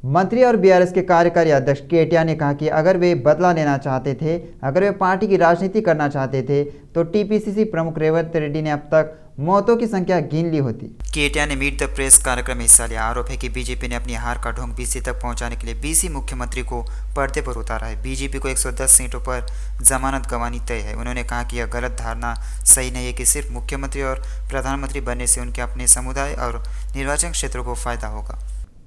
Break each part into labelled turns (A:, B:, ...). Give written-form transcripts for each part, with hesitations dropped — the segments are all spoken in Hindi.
A: मंत्री और बीआरएस के कार्यकारी अध्यक्ष केटीआर ने कहा कि अगर वे बदला लेना चाहते थे, अगर वे पार्टी की राजनीति करना चाहते थे तो टीपीसीसी प्रमुख रेवंत रेड्डी ने अब तक मौतों की संख्या गिन ली होती।
B: केटीआर ने मीट द प्रेस कार्यक्रम में हिस्सा लिया। आरोप है कि बीजेपी ने अपनी हार का ढोंग बीसी तक पहुंचाने के लिए बीसी मुख्यमंत्री को पर्दे पर उतारा है। बीजेपी को 110 सीटों पर जमानत गंवानी तय है। उन्होंने कहा कि यह गलत धारणा सही नहीं है कि सिर्फ मुख्यमंत्री और प्रधानमंत्री बनने से उनके अपने समुदाय और निर्वाचन क्षेत्रों को फायदा होगा।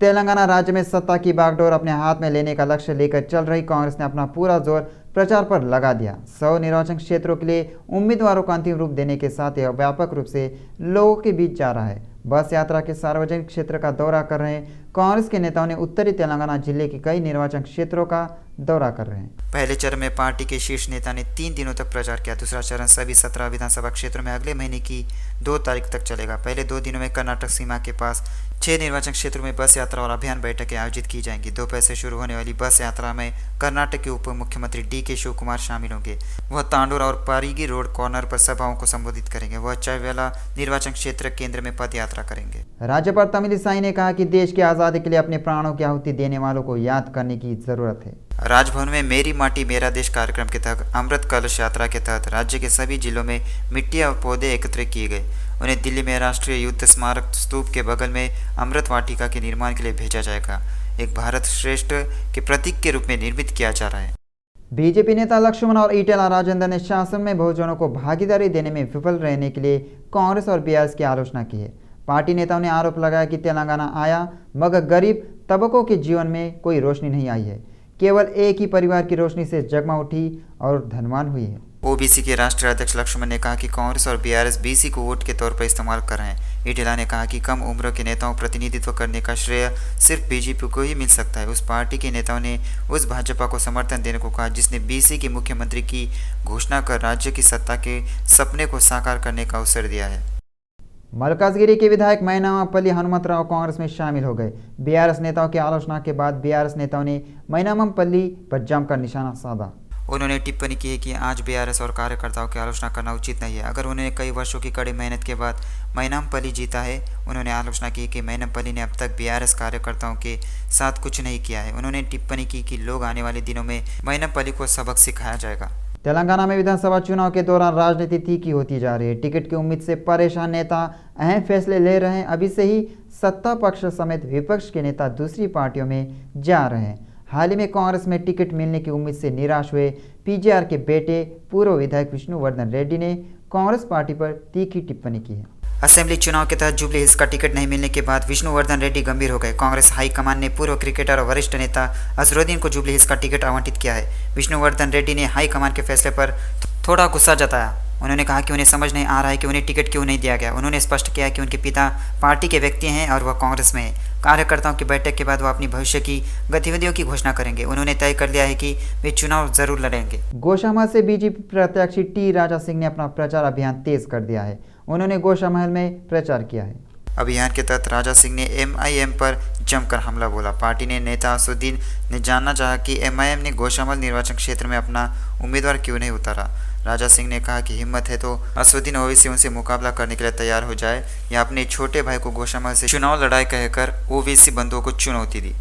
A: तेलंगाना राज्य में सत्ता की बागडोर अपने हाथ में लेने का लक्ष्य लेकर चल रही कांग्रेस ने अपना पूरा जोर प्रचार पर लगा दिया। 100 निर्वाचन क्षेत्रों के लिए उम्मीदवारों को अंतिम रूप देने के साथ यह व्यापक रूप से लोगों के बीच जा रहा है। बस यात्रा के सार्वजनिक क्षेत्र का दौरा कर रहे कांग्रेस के नेताओं ने उत्तरी तेलंगाना जिले के कई निर्वाचन क्षेत्रों का दौरा कर रहे हैं।
B: पहले चरण में पार्टी के शीर्ष नेता ने 3 दिनों तक प्रचार किया। दूसरा चरण सभी 17 विधानसभा क्षेत्रों में अगले महीने की 2 तारीख तक चलेगा। पहले 2 दिनों में कर्नाटक सीमा के पास 6 निर्वाचन क्षेत्रों में बस यात्रा और अभियान बैठकें आयोजित की जाएंगी। दोपहर से शुरू होने वाली बस यात्रा में कर्नाटक के उप मुख्यमंत्री डी.के. शिवकुमार शामिल होंगे। वह तांडूर और पारीगी रोड कॉर्नर पर सभाओं को संबोधित करेंगे। वह चायवेला निर्वाचन क्षेत्र केंद्र में पद यात्रा करेंगे।
A: राज्यपाल तमिलिसाई ने कहा कि देश की आज़ादी के लिए अपने प्राणों की आहुति देने वालों को याद करने की जरूरत है।
B: राजभवन में मेरी माटी मेरा देश कार्यक्रम के तहत अमृत कलश यात्रा के तहत राज्य के सभी जिलों में मिट्टी और पौधे एकत्र किए गए। उन्हें दिल्ली में राष्ट्रीय युद्ध स्मारक स्तूप के बगल में अमृत वाटिका के निर्माण के लिए भेजा जाएगा। एक भारत श्रेष्ठ के प्रतीक के रूप में निर्मित किया जा रहा है।
A: बीजेपी नेता लक्ष्मण और ईटेला राजेंद्र ने शासन में बहुजनों को भागीदारी देने में विफल रहने के लिए कांग्रेस और बीआरएस की आलोचना की है। पार्टी नेताओं ने आरोप लगाया कि तेलंगाना आया मगर गरीब तबकों के जीवन में कोई रोशनी नहीं आई है। केवल एक ही परिवार की रोशनी से जगमग उठी और धनवान हुई है।
B: ओबीसी के राष्ट्रीय अध्यक्ष लक्ष्मण ने कहा कि कांग्रेस और बीआरएस बीसी को वोट के तौर पर इस्तेमाल कर रहे हैं। ईटेला ने कहा कि कम उम्र के नेताओं प्रतिनिधित्व करने का श्रेय सिर्फ बीजेपी को ही मिल सकता है। उस पार्टी के नेताओं ने उस भाजपा को समर्थन देने को कहा जिसने बीसी के मुख्यमंत्री की घोषणा कर राज्य की सत्ता के सपने को साकार करने का अवसर दिया है।
A: मलकाजगिरी के विधायक मैनामपल्ली हनुमंतराव कांग्रेस में शामिल हो गए। बीआरएस नेताओं की आलोचना के बाद बीआरएस नेताओं ने मैनामपल्ली पर जमकर निशाना साधा।
B: उन्होंने टिप्पणी की है कि आज बीआरएस और कार्यकर्ताओं की आलोचना करना उचित नहीं है। अगर उन्होंने कई वर्षों की कड़ी मेहनत के बाद मैनामपल्ली जीता है। उन्होंने आलोचना की कि मैनामपल्ली ने अब तक बीआरएस कार्यकर्ताओं के साथ कुछ नहीं किया है। उन्होंने टिप्पणी की कि लोग आने वाले दिनों में मैनामपल्ली को सबक सिखाया जाएगा।
A: तेलंगाना में विधानसभा चुनाव के दौरान राजनीति तीखी होती जा रही है। टिकट की उम्मीद से परेशान नेता अहम फैसले ले रहे हैं। अभी से ही सत्ता पक्ष समेत विपक्ष के नेता दूसरी पार्टियों में जा रहे हैं। हाल ही में कांग्रेस में टिकट मिलने की उम्मीद से निराश हुए पीजेआर के बेटे पूर्व विधायक विष्णुवर्धन रेड्डी ने कांग्रेस पार्टी पर तीखी टिप्पणी की है।
B: असेंबली चुनाव के तहत जुबली हिल्स का टिकट नहीं मिलने के बाद विष्णुवर्धन रेड्डी गंभीर हो गए। कांग्रेस हाईकमान ने पूर्व क्रिकेटर और वरिष्ठ नेता अजहरुद्दीन को जुबली हिल्स का टिकट आवंटित किया है। विष्णुवर्धन रेड्डी ने हाईकमान के फैसले पर थोड़ा गुस्सा जताया। उन्होंने कहा कि उन्हें समझ नहीं आ रहा है कि उन्हें टिकट क्यों नहीं दिया गया। उन्होंने स्पष्ट किया कि उनके पिता पार्टी के व्यक्ति हैं और वह कांग्रेस में है। कार्यकर्ताओं की बैठक के बाद वह अपनी भविष्य की गतिविधियों की घोषणा करेंगे। उन्होंने तय कर लिया है कि वे चुनाव जरूर लड़ेंगे।
A: गोशामहल से बीजेपी प्रत्याशी टी राजा सिंह ने अपना प्रचार अभियान तेज कर दिया है। उन्होंने गोशामहल में प्रचार किया है।
B: अभियान के तहत राजा सिंह ने एमआईएम पर जमकर हमला बोला। पार्टी ने नेता असुद्दीन ने जानना चाहा कि एमआईएम ने गोशामहल निर्वाचन क्षेत्र में अपना उम्मीदवार क्यों नहीं उतारा। राजा सिंह ने कहा कि हिम्मत है तो असुद्दीन ओवैसी उनसे मुकाबला करने के लिए तैयार हो जाए या अपने छोटे भाई को गोशामहल से चुनाव लड़ाई कहकर ओवैसी बंधुओं को चुनौती दी।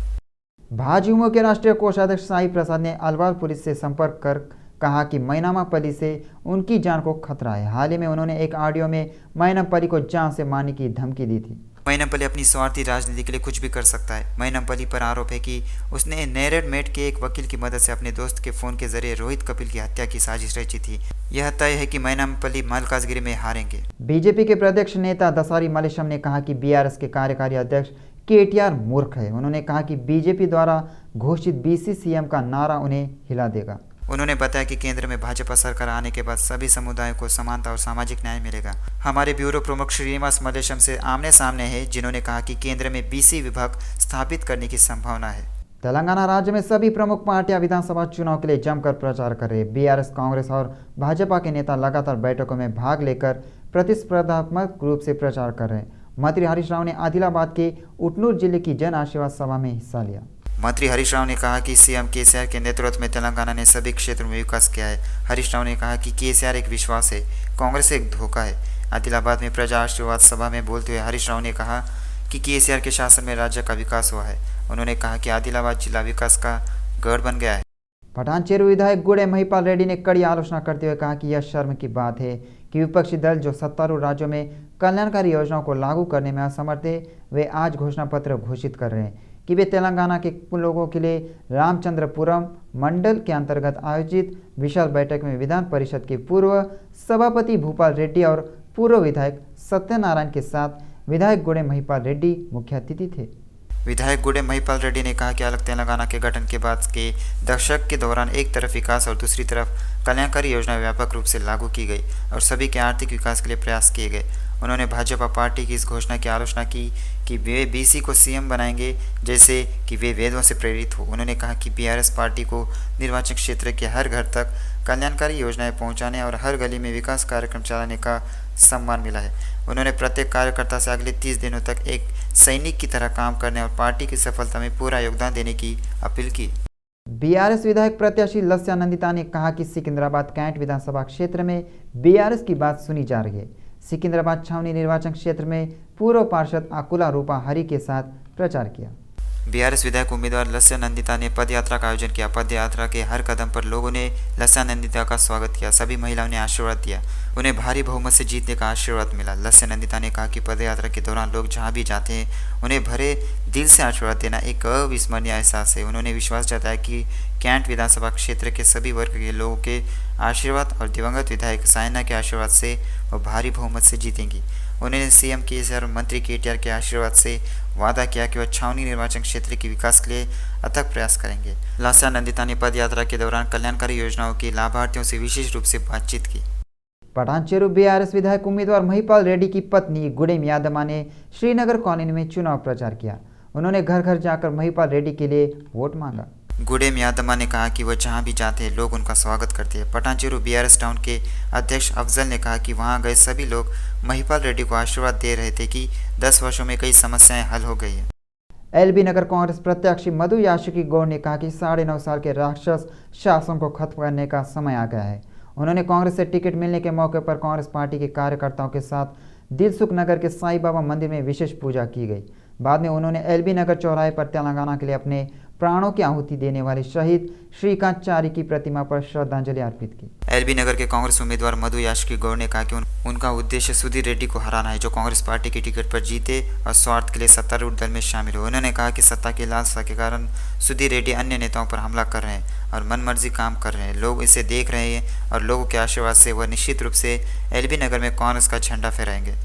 A: भाजयुमो के राष्ट्रीय कोषाध्यक्ष साई प्रसाद ने अलवार पुलिस से संपर्क कर कहा कि मैनामपल्ली से उनकी जान को खतरा है। हाल ही में उन्होंने एक ऑडियो में मैनामपल्ली को जान से मारने की धमकी दी थी।
B: मैनामपल्ली अपनी स्वार्थी राजनीति के लिए कुछ भी कर सकता है। मैनामपल्ली पर आरोप है कि उसने नेरेड मेट के एक वकील की मदद से अपने दोस्त के फोन के जरिए रोहित कपिल की हत्या की साजिश रची थी। यह तय है कि मैनामपल्ली मलकाजगिरी में हारेंगे।
A: बीजेपी के प्रदेश नेता दसारी मलेशम ने कहा कि बीआरएस के कार्यकारी अध्यक्ष केटीआर मूर्ख है। उन्होंने कहा कि बीजेपी द्वारा घोषित बीसी सीएम का नारा उन्हें हिला देगा।
B: उन्होंने बताया कि केंद्र में भाजपा सरकार आने के बाद सभी समुदायों को समानता और सामाजिक न्याय मिलेगा। हमारे ब्यूरो प्रमुख श्रीनिवास मलेशम से आमने सामने है, जिन्होंने कहा कि केंद्र में बीसी विभाग स्थापित करने की संभावना है।
A: तेलंगाना राज्य में सभी प्रमुख पार्टियां विधानसभा चुनाव के लिए जमकर प्रचार कर रही है। बीआरएस, कांग्रेस और भाजपा के नेता लगातार बैठकों में भाग लेकर प्रतिस्पर्धात्मक रूप से प्रचार कर रहे हैं। मंत्री हरीश राव ने आदिलाबाद के उटनूर जिले की जन आशीर्वाद सभा में हिस्सा लिया।
B: मंत्री हरीश राव ने कहा कि सीएम केसीआर के नेतृत्व में तेलंगाना ने सभी क्षेत्रों में विकास किया है। हरीश राव ने कहा कि केसीआर एक विश्वास है, कांग्रेस एक धोखा है। आदिलाबाद में प्रजा आशीर्वाद सभा में बोलते हुए हरीश राव ने कहा कि केसीआर के शासन में राज्य का विकास हुआ है। उन्होंने कहा कि आदिलाबाद जिला विकास का गढ़ बन गया है।
A: पठानचेरू विधायक गुड़े महिपाल रेड्डी ने कड़ी आलोचना करते हुए कहा कि यह शर्म की बात है कि विपक्षी दल जो सत्तारूढ़ राज्यों में कल्याणकारी योजनाओं को लागू करने में असमर्थ थे, वे आज घोषणा पत्र घोषित कर रहे हैं कि वे तेलंगाना के लोगों के लिए रामचंद्रपुरम मंडल के अंतर्गत आयोजित विशाल बैठक में विधान परिषद के पूर्व सभापति भूपाल रेड्डी और पूर्व विधायक सत्यनारायण के साथ विधायक गुड़े महिपाल रेड्डी मुख्य अतिथि थे।
B: विधायक गुड़े महिपाल रेड्डी ने कहा कि अलग तेलंगाना के गठन के बाद के दशक के दौरान एक तरफ विकास और दूसरी तरफ कल्याणकारी योजना व्यापक रूप से लागू की गई और सभी के आर्थिक विकास के लिए प्रयास किए गए। उन्होंने भाजपा पार्टी की इस घोषणा की आलोचना की कि वे बीसी को सीएम बनाएंगे जैसे कि वे वेदों से प्रेरित हो। उन्होंने कहा कि बीआरएस पार्टी को निर्वाचन क्षेत्र के हर घर तक कल्याणकारी योजनाएं पहुंचाने और हर गली में विकास कार्यक्रम चलाने का सम्मान मिला है। उन्होंने प्रत्येक कार्यकर्ता से अगले 30 दिनों तक एक सैनिक की तरह काम करने और पार्टी की सफलता में पूरा योगदान देने की अपील की।
A: बीआरएस विधायक प्रत्याशी लस्या नंदिता ने कहा कि सिकंदराबाद कैंट विधानसभा क्षेत्र में बीआरएस की बात सुनी जा रही है। सिकंदराबाद छावनी निर्वाचन क्षेत्र में पूर्व पार्षद आकुला रूपा हरि के साथ प्रचार किया।
B: बीआरएस विधायक उम्मीदवार लस्या नंदिता ने पद यात्रा का आयोजन किया। पद यात्रा के हर कदम पर लोगों ने लस्या नंदिता का स्वागत किया। सभी महिलाओं ने आशीर्वाद दिया। उन्हें भारी बहुमत से जीतने का आशीर्वाद मिला। लस्या नंदिता ने कहा कि पद यात्रा के दौरान लोग जहां भी जाते हैं उन्हें भरे दिल से आशीर्वाद देना एक अविस्मरणीय एहसास है। उन्होंने विश्वास जताया कि कैंट विधानसभा क्षेत्र के सभी वर्ग के लोगों के आशीर्वाद और दिवंगत विधायक सायना के आशीर्वाद से वो भारी बहुमत से जीतेंगी। उन्होंने सीएम केसीआर और मंत्री केटीआर के आशीर्वाद से वादा किया कि वह छावनी निर्वाचन क्षेत्र के विकास के लिए अथक प्रयास करेंगे। लस्या नंदिता ने पद यात्रा के दौरान कल्याणकारी योजनाओं के लाभार्थियों से विशेष रूप से बातचीत की।
A: पठानचेरू बीआरएस विधायक उम्मीदवार महिपाल रेड्डी की पत्नी गुड़ेम यादम्मा ने श्रीनगर कॉलोनी में चुनाव प्रचार किया। उन्होंने घर घर जाकर महिपाल रेड्डी के लिए वोट मांगा।
B: गुड़ेम यादम्मा ने कहा कि वह जहां भी जाते हैं लोग उनका स्वागत करते हैं। पठानचेरू बीआरएस टाउन के अध्यक्ष अफजल ने कहा कि वहां गए सभी लोग महिपाल रेड्डी को आशीर्वाद दे रहे थे कि 10 वर्षों में कई समस्याएं हल हो गई हैं।
A: एलबी नगर कांग्रेस प्रत्याशी मधु याशुकी गौड़ ने कहा कि 9.5 साल के राक्षस शासन को खत्म करने का समय आ गया है। उन्होंने कांग्रेस से टिकट मिलने के मौके पर कांग्रेस पार्टी के कार्यकर्ताओं के साथ दिलसुख नगर के साईं बाबा मंदिर में विशेष पूजा की गई। बाद में उन्होंने एलबी नगर चौराहे पर तेलंगाना के लिए अपने प्राणों की आहुति देने वाले शहीद श्रीकांत चारी की प्रतिमा पर श्रद्धांजलि अर्पित की।
B: एलबी नगर के कांग्रेस उम्मीदवार मधु याशुकी गौड़ ने कहा कि उनका उद्देश्य सुधीर रेड्डी को हराना है, जो कांग्रेस पार्टी की टिकट पर जीते और स्वार्थ के लिए सत्तारूढ़ दल में शामिल हो। उन्होंने कहा कि सत्ता की लालसा के कारण सुधीर रेड्डी अन्य नेताओं पर हमला कर रहे हैं और मनमर्जी काम कर रहे हैं। लोग इसे देख रहे हैं और लोगों के आशीर्वाद से वह निश्चित रूप से एलबी नगर में कांग्रेस का झंडा फहराएंगे।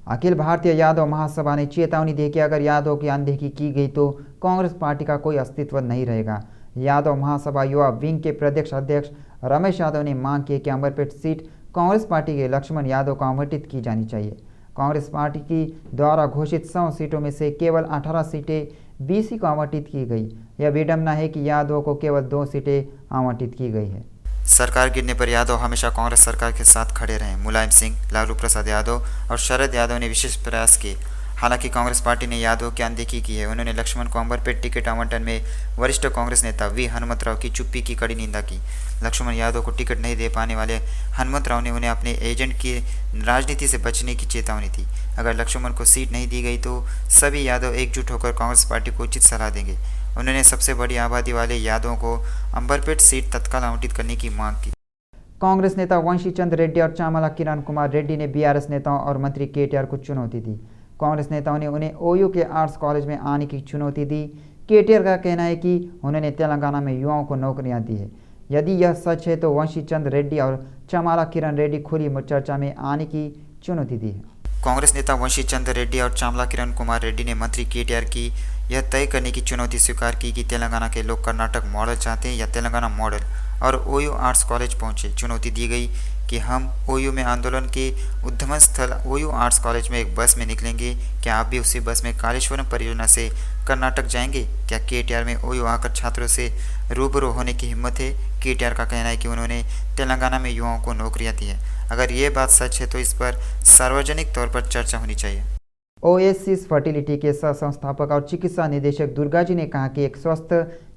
A: अखिल भारतीय यादव महासभा ने चेतावनी दी कि अगर यादव की अनदेखी की गई तो कांग्रेस पार्टी का कोई अस्तित्व नहीं रहेगा। यादव महासभा युवा विंग के प्रदेश अध्यक्ष रमेश यादव ने मांग की कि अंबरपेट सीट कांग्रेस पार्टी के लक्ष्मण यादव को आवंटित की जानी चाहिए। कांग्रेस पार्टी की द्वारा घोषित 100 सीटों में से केवल 18 सीटें बीसी को आवंटित की गई। यह विडंबना है कि यादव को केवल 2 सीटें आवंटित की गई है।
B: सरकार गिरने पर यादव हमेशा कांग्रेस सरकार के साथ खड़े रहे। मुलायम सिंह, लालू प्रसाद यादव और शरद यादव ने विशेष प्रयास किए। हालांकि कांग्रेस पार्टी ने यादव की अनदेखी की है। उन्होंने लक्ष्मण को अंबरपेट टिकट आवंटन में वरिष्ठ कांग्रेस नेता वी हनुमंतराव की चुप्पी की कड़ी निंदा की। लक्ष्मण यादव को टिकट नहीं दे पाने वाले हनुमंतराव ने उन्हें अपने एजेंट की राजनीति से बचने की चेतावनी दी। अगर लक्ष्मण को सीट नहीं दी गई तो सभी यादव एकजुट होकर कांग्रेस पार्टी को उचित सलाह देंगे। उन्होंने सबसे बड़ी आबादी वाले यादवों को अंबरपेट सीट तत्काल आवंटित करने की मांग की।
A: कांग्रेस नेता वंशी चंद रेड्डी और चामला किरण कुमार रेड्डी ने बीआरएस नेताओं और मंत्री केटीआर को चुनौती दी। कांग्रेस नेताओं ने उन्हें ओयू के आर्ट्स कॉलेज में आने की चुनौती दी। केटीआर का कहना है कि उन्होंने तेलंगाना में युवाओं को नौकरियां दी है। यदि यह सच है तो वंशी चंद रेड्डी और चामला किरण रेड्डी खुली चर्चा में आने की चुनौती दी है।
B: कांग्रेस नेता वंशी चंद रेड्डी और चामला किरण कुमार रेड्डी ने मंत्री केटीआर की यह तय करने की चुनौती स्वीकार की कि तेलंगाना के लोग कर्नाटक मॉडल चाहते हैं या तेलंगाना मॉडल, और ओयू आर्ट्स कॉलेज पहुंचे। चुनौती दी गई कि हम ओयू में आंदोलन के उद्गम स्थल ओयू आर्ट्स कॉलेज में एक बस में निकलेंगे। क्या आप भी उसी बस में कालेश्वरम परियोजना से कर्नाटक जाएंगे? क्या केटीआर में ओयू आकर छात्रों से रूबरू होने की हिम्मत है? केटीआर का कहना है कि उन्होंने तेलंगाना में युवाओं को नौकरियां दी है। अगर ये बात सच है तो इस पर सार्वजनिक तौर पर चर्चा होनी चाहिए।
A: ओएसिस फर्टिलिटी के सह संस्थापक और चिकित्सा निदेशक दुर्गा जी ने कहा कि एक स्वस्थ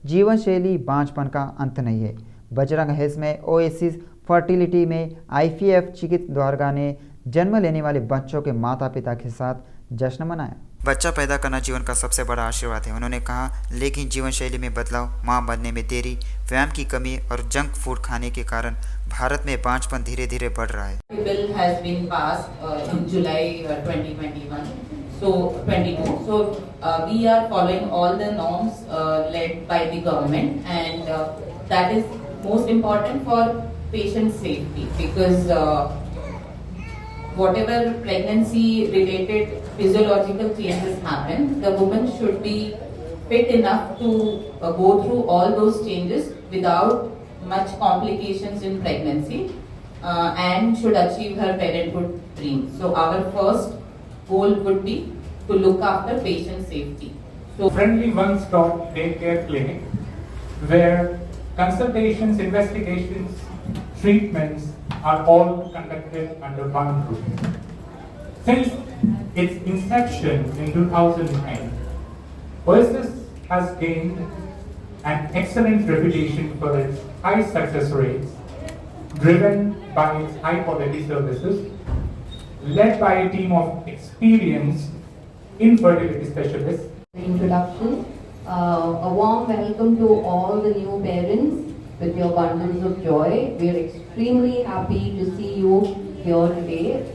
A: जीवन शैली बांझपन का अंत नहीं है। बजरंग हिल्स में ओएसिस फर्टिलिटी में आईवीएफ चिकित्सक दुर्गा ने जन्म लेने वाले बच्चों के माता पिता के साथ जश्न मनाया।
B: बच्चा पैदा करना जीवन का सबसे बड़ा आशीर्वाद है, उन्होंने कहा। लेकिन जीवन शैली में बदलाव, मां बनने में देरी, व्यायाम की कमी और जंक फूड खाने के कारण भारत में बांझपन धीरे धीरे बढ़ रहा है।
C: The bill has been passed in July 2021. So 22. So we are following all the norms led by the government, and that is most important for patient safety, because whatever pregnancy related physiological changes happen, the woman should be fit enough to go through all those changes without much complications in pregnancy, and should achieve her parenthood dream. So our first goal would be to look after patient safety. So
D: Friendly one-stop daycare clinic where consultations, investigations, treatments are all conducted under one roof. Since its inception in 2009, Oasis has gained an excellent reputation for its high success rates, driven by its high-quality services, led by a team of experienced infertility specialists.
E: Introduction. A warm welcome to all the new parents with your bundles of joy. We are extremely happy to see you here today,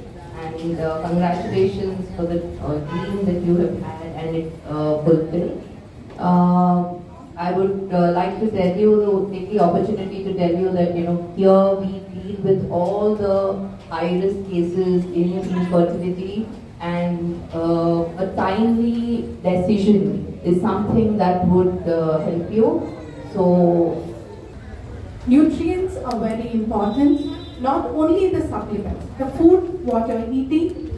E: and congratulations for the dream that you have had and it fulfilled. I would like to tell you, take the opportunity to tell you that here we deal with all the high-risk cases in infertility, and a timely decision is something that would help you. So,
F: nutrients are very important. Not only the supplements, the food what you're eating,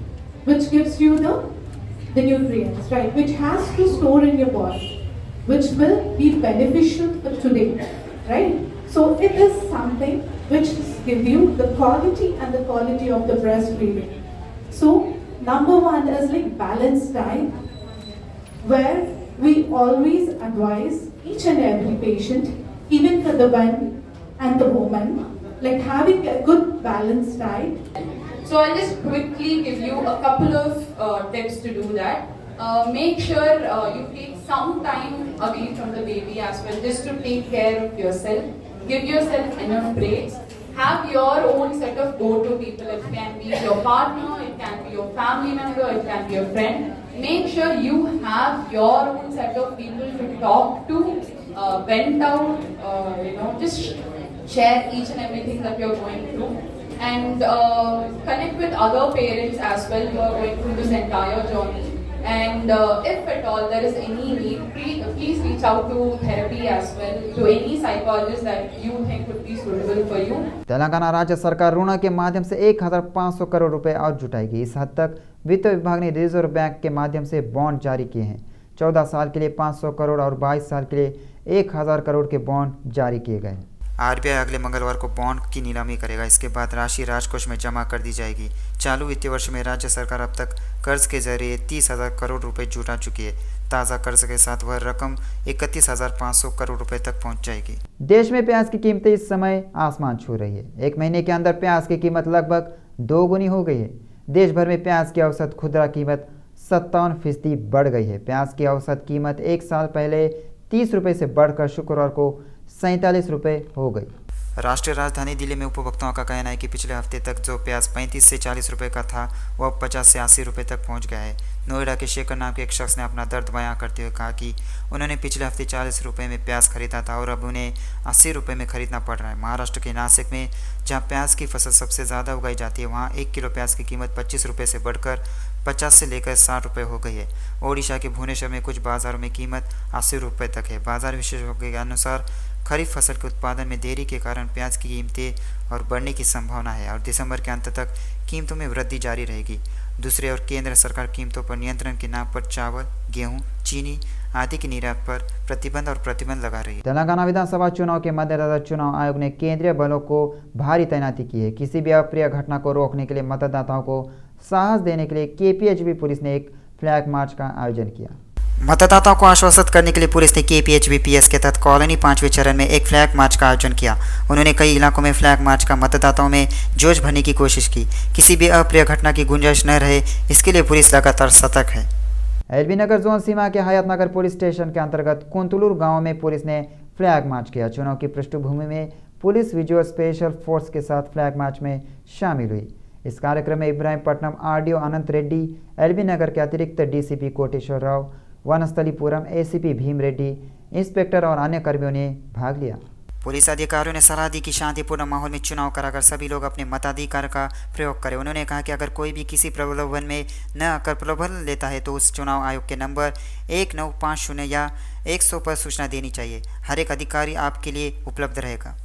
F: which gives you the nutrients, right? Which has to store in your body, which will be beneficial for today, right? So it is something which gives you the quality and the quality of the breastfeeding. So number one is like balanced diet, where we always advise each and every patient, even for the man and the woman, like having a good balanced diet.
G: So I'll just quickly give you a couple of tips to do that. Make sure you take some time away from the baby as well, just to take care of yourself. Give yourself enough breaks. Have your own set of go-to people. It can be your partner, it can be your family member, it can be your friend. Make sure you have your own set of people to talk to, vent out, just share each and everything that you're going through, and connect with other parents as well who are going through this entire journey. And if at all there is any need, please reach out to therapy as well, to any psychologist that you think would be suitable for you.
A: Telangana राज्य सरकार ऋण के माध्यम से 1500 करोड़ रुपए और जुटाएगी। इस हद तक वित्त विभाग ने रिजर्व बैंक के माध्यम से बॉन्ड जारी किए हैं। 14 साल के लिए 500 करोड़ और 22 साल के लिए 1000 करोड़ के बॉन्ड जारी किए गए।
B: आरबीआई अगले मंगलवार को बॉन्ड की नीलामी करेगा। इसके बाद राशि राजकोष में जमा कर दी जाएगी। चालू वित्तीय वर्ष में राज्य सरकार अब तक कर्ज के जरिए 30,000 करोड़ रुपए जुटा चुकी है। ताज़ा कर्ज के साथ वह रकम 31,500 करोड़ रुपए तक पहुंच जाएगी। देश में प्याज की कीमतें इस समय आसमान छू रही है। एक महीने के अंदर प्याज की कीमत लगभग 2 गुनी हो गई है। देश भर में प्याज की औसत खुदरा कीमत 57% बढ़ गई है। प्याज की औसत कीमत एक साल पहले 30 रुपये से बढ़कर शुक्रवार को 47 रुपये हो गई। राष्ट्रीय राजधानी दिल्ली में उपभोक्ताओं का कहना है कि पिछले हफ्ते तक जो प्याज 35 से 40 रुपये का था वह 50 से 80 रुपये तक पहुंच गया है। नोएडा के शेखर नाम के एक शख्स ने अपना दर्द बयां करते हुए कहा कि उन्होंने पिछले हफ्ते 40 रुपये में प्याज खरीदा था और अब उन्हें 80 रुपये में खरीदना पड़ रहा है। महाराष्ट्र के नासिक में जहां प्याज की फसल सबसे ज़्यादा उगाई जाती है वहां 1 किलो प्याज की कीमत 25 रुपये से बढ़कर 50 से लेकर 60 रुपये हो गई है। ओडिशा के भुवनेश्वर में कुछ बाज़ारों में कीमत 80 रुपये तक है। बाजार विशेषज्ञों के अनुसार खरीफ फसल के उत्पादन में देरी के कारण प्याज की कीमतें और बढ़ने की संभावना है और दिसंबर के अंत तक कीमतों में वृद्धि जारी रहेगी। दूसरी ओर केंद्र सरकार कीमतों पर नियंत्रण के नाम पर चावल, गेहूं, चीनी आदि की निर्यात पर प्रतिबंध लगा रही है। तेलंगाना विधानसभा चुनाव के मद्देनजर चुनाव आयोग ने केंद्रीय बलों को भारी तैनाती की है। किसी भी अप्रिय घटना को रोकने के लिए मतदाताओं को साहस देने के लिए केपीएचबी पुलिस ने एक फ्लैग मार्च का आयोजन किया। मतदाताओं को आश्वस्त करने के लिए पुलिस ने केपीएचबीपीएस के तहत कॉलोनी 5वें चरण में एक फ्लैग मार्च का आयोजन किया। उन्होंने कई इलाकों में फ्लैग मार्च का मतदाताओं में जोश भरने की कोशिश की। किसी भी अप्रिय घटना की गुंजाइश न रहे इसके लिए पुलिस लगातार सतर्क है।
A: एलबी नगर जोन सीमा के हयात नगर पुलिस स्टेशन के अंतर्गत कुंतलूर गांव में पुलिस ने फ्लैग मार्च किया। चुनाव की पृष्ठभूमि में पुलिस विजुअल स्पेशल फोर्स के साथ फ्लैग मार्च में शामिल हुई। इस कार्यक्रम में इब्राहिमपट्टनम आरडीओ अनंत रेड्डी, एलबी नगर के अतिरिक्त DCP Koteshwar Rao, Vanasthalipuram ACP Bhim Reddy, inspector और अन्य कर्मियों ने भाग लिया।
B: पुलिस अधिकारियों ने सलाह दी कि शांतिपूर्ण माहौल में चुनाव कराकर सभी लोग अपने मताधिकार का प्रयोग करें। उन्होंने कहा कि अगर कोई भी किसी प्रलोभन में न आकर प्रलोभन लेता है तो उस चुनाव आयोग के नंबर 1950 या 100 पर सूचना देनी चाहिए। हर एक अधिकारी आपके लिए उपलब्ध रहेगा।